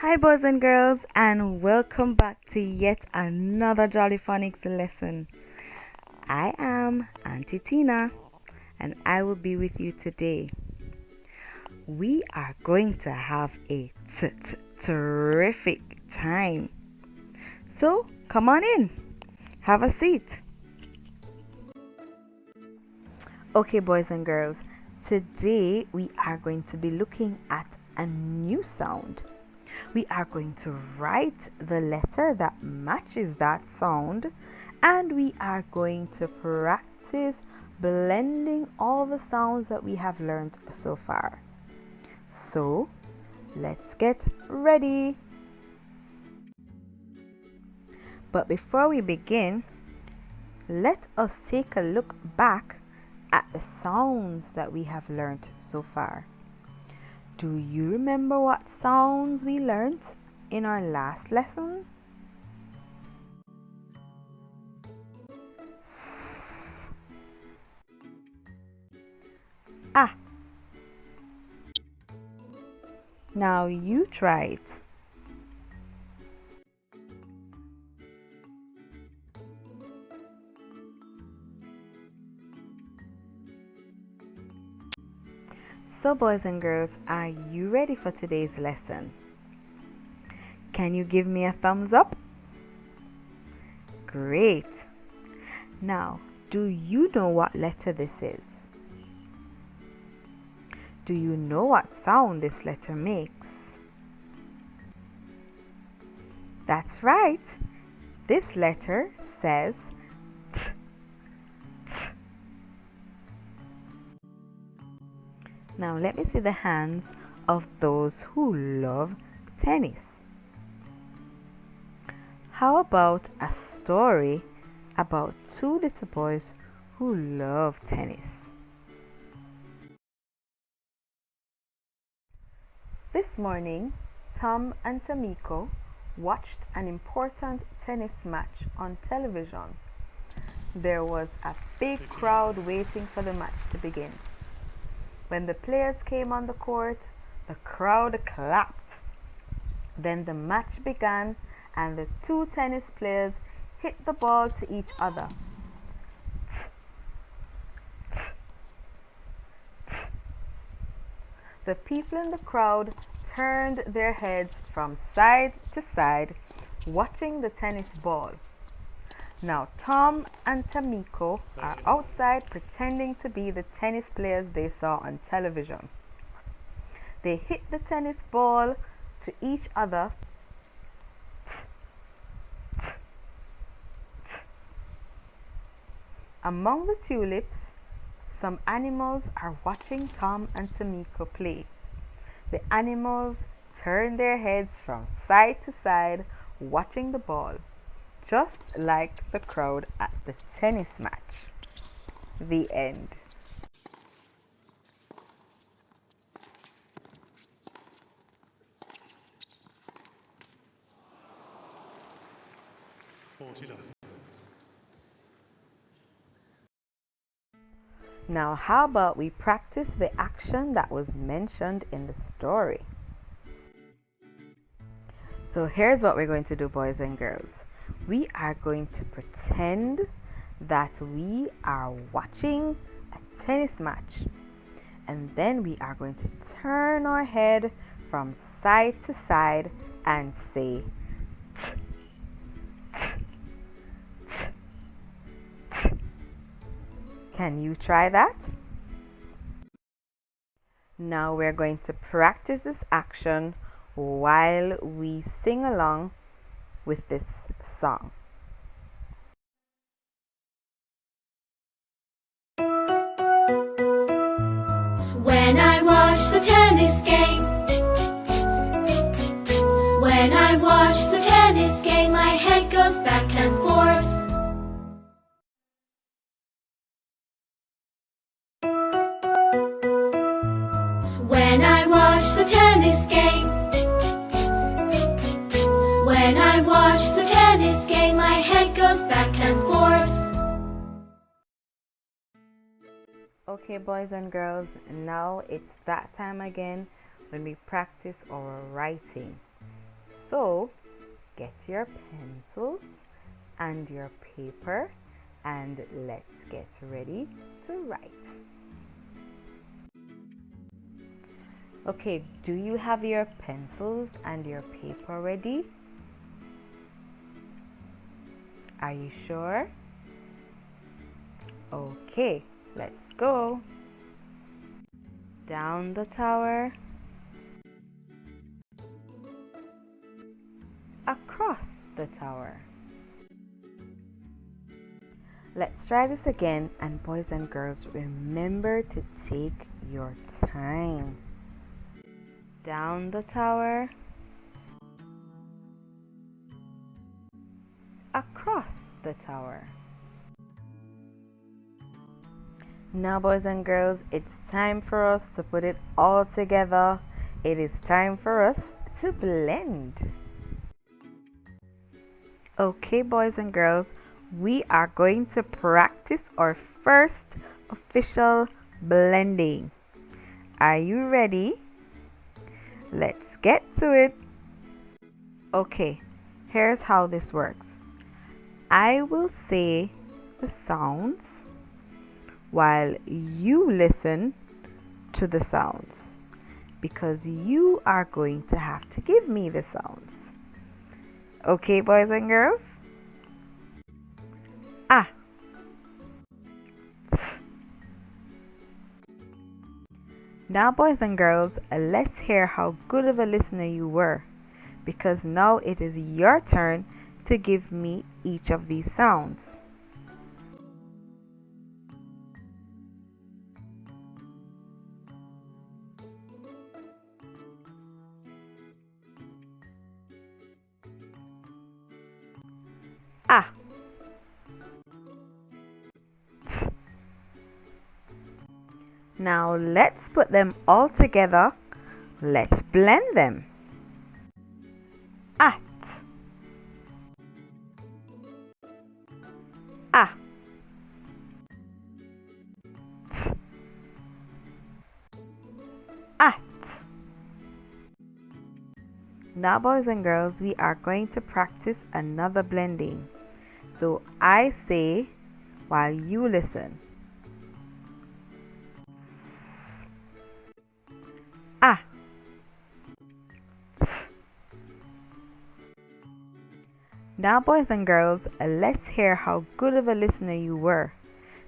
Hi, boys and girls, and welcome back to yet another Jolly Phonics lesson. I am Auntie Tina, and I will be with you today. We are going to have a terrific time. So, come on in, have a seat. Okay, boys and girls, today we are going to be looking at a new sound. We are going to write the letter that matches that sound, and we are going to practice blending all the sounds that we have learned so far. So, let's get ready. But before we begin, let us take a look back at the sounds that we have learned so far. Do you remember what sounds we learned in our last lesson? S, ah. Now you try it. So, boys and girls, are you ready for today's lesson? Can you give me a thumbs up? Great. Now, do you know what letter this is? Do you know what sound this letter makes? That's right. This letter says T, T. Now let me see the hands of those who love tennis. How about a story about two little boys who love tennis? This morning, Tom and Tamiko watched an important tennis match on television. There was a big crowd waiting for the match to begin. When the players came on the court, the crowd clapped. Then the match began and the two tennis players hit the ball to each other. The people in the crowd turned their heads from side to side, watching the tennis ball. Now Tom and Tamiko are outside pretending to be the tennis players they saw on television. They hit the tennis ball to each other. Among the tulips, some animals are watching Tom and Tamiko play. The animals turn their heads from side to side, watching the ball, just like the crowd at the tennis match. The end. Now, how about we practice the action that was mentioned in the story? So here's what we're going to do, boys and girls. We are going to pretend that we are watching a tennis match. And then we are going to turn our head from side to side and say t, t, t, t. Can you try that? Now we're going to practice this action while we sing along with this song. When I watch the tennis game, when I watch the tennis game, my head goes back and forth. When I watch the tennis game, when I watch the tennis game, my head goes back and forth. Okay, boys and girls, now it's that time again when we practice our writing. So get your pencils and your paper and let's get ready to write. Okay, do you have your pencils and your paper ready? Are you sure? Okay, let's go. Down the tower. Across the tower. Let's try this again, and boys and girls, remember to take your time. Down the tower. Across the tower. Now boys and girls, it's time for us to put it all together. It is time for us to blend. Okay boys and girls, we are going to practice our first official blending. Are you ready? Let's get to it. Okay, here's how this works. I will say the sounds while you listen to the sounds, because you are going to have to give me the sounds. Okay, boys and girls? Ah. Now, boys and girls, let's hear how good of a listener you were, because now it is your turn to give me each of these sounds. Ah. T. Now let's put them all together. Let's blend them. At. Ah. T. At. Now boys and girls, we are going to practice another blending. So I say while you listen. Ah. T. Now boys and girls, let's hear how good of a listener you were,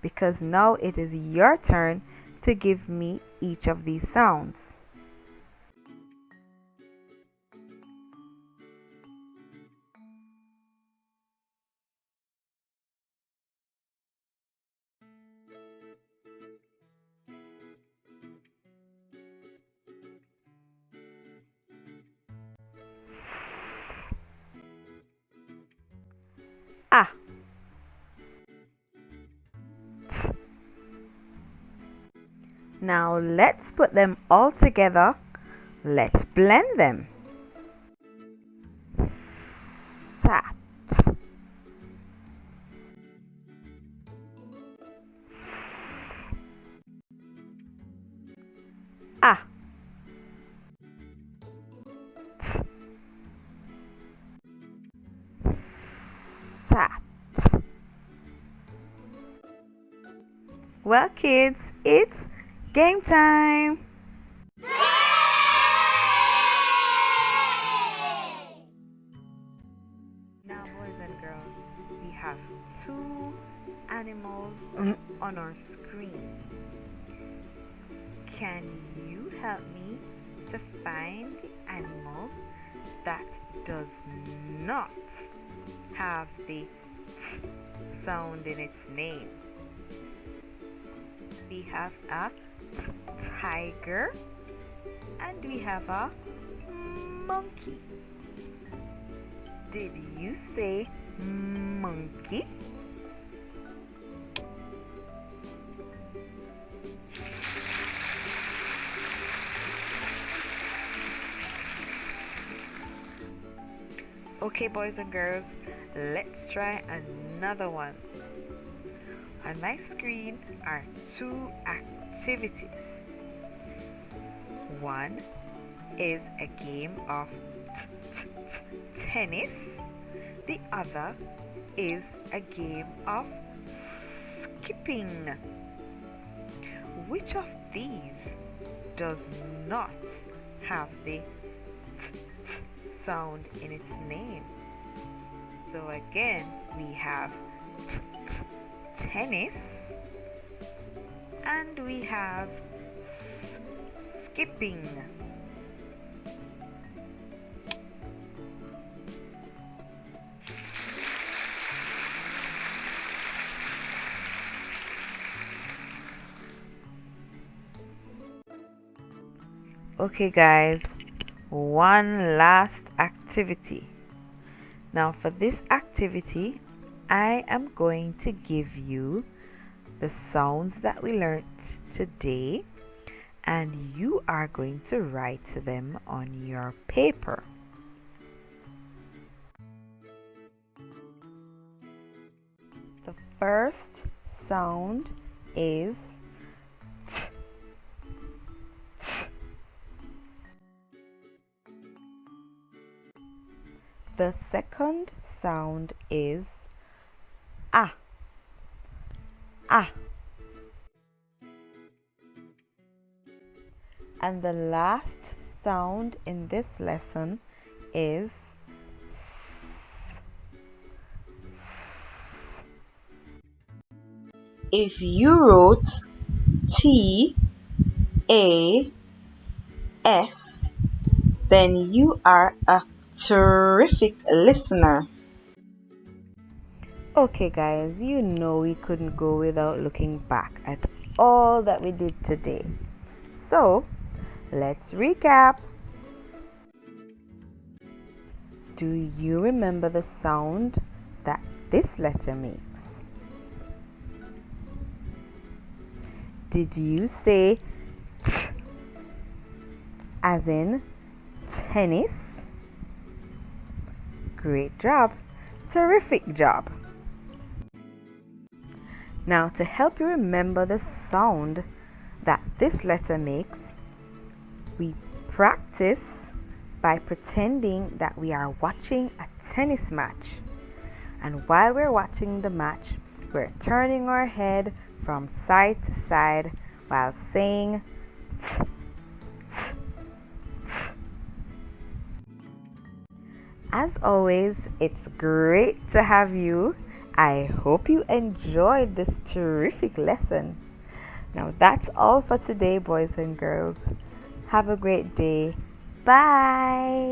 because now it is your turn to give me each of these sounds. Ah. T. Now let's put them all together. Let's blend them. Sat. Ah. T. Sat. Well kids, it's game time. Now boys and girls, we have two animals on our screen. Can you help me to find the animal that does not have the t sound in its name? We have a tiger and we have a monkey. Did you say monkey? Okay, boys and girls, let's try another one. On my screen are two activities. One is a game of tennis. The other is a game of skipping. Which of these does not have the t, t sound in its name? So again, we have tennis and we have skipping. Okay guys, one last activity. Now for this activity, I am going to give you the sounds that we learned today and you are going to write them on your paper. The first sound is t. The second sound is ah. And the last sound in this lesson is s. If you wrote TAS, then you are a terrific listener. Okay guys, you know we couldn't go without looking back at all that we did today. So, let's recap. Do you remember the sound that this letter makes? Did you say t as in tennis? Great job. Terrific job. Now to help you remember the sound that this letter makes, we practice by pretending that we are watching a tennis match. And while we're watching the match, we're turning our head from side to side while saying t, t, t. As always, it's great to have you. I hope you enjoyed this terrific lesson. Now that's all for today, boys and girls. Have a great day. Bye.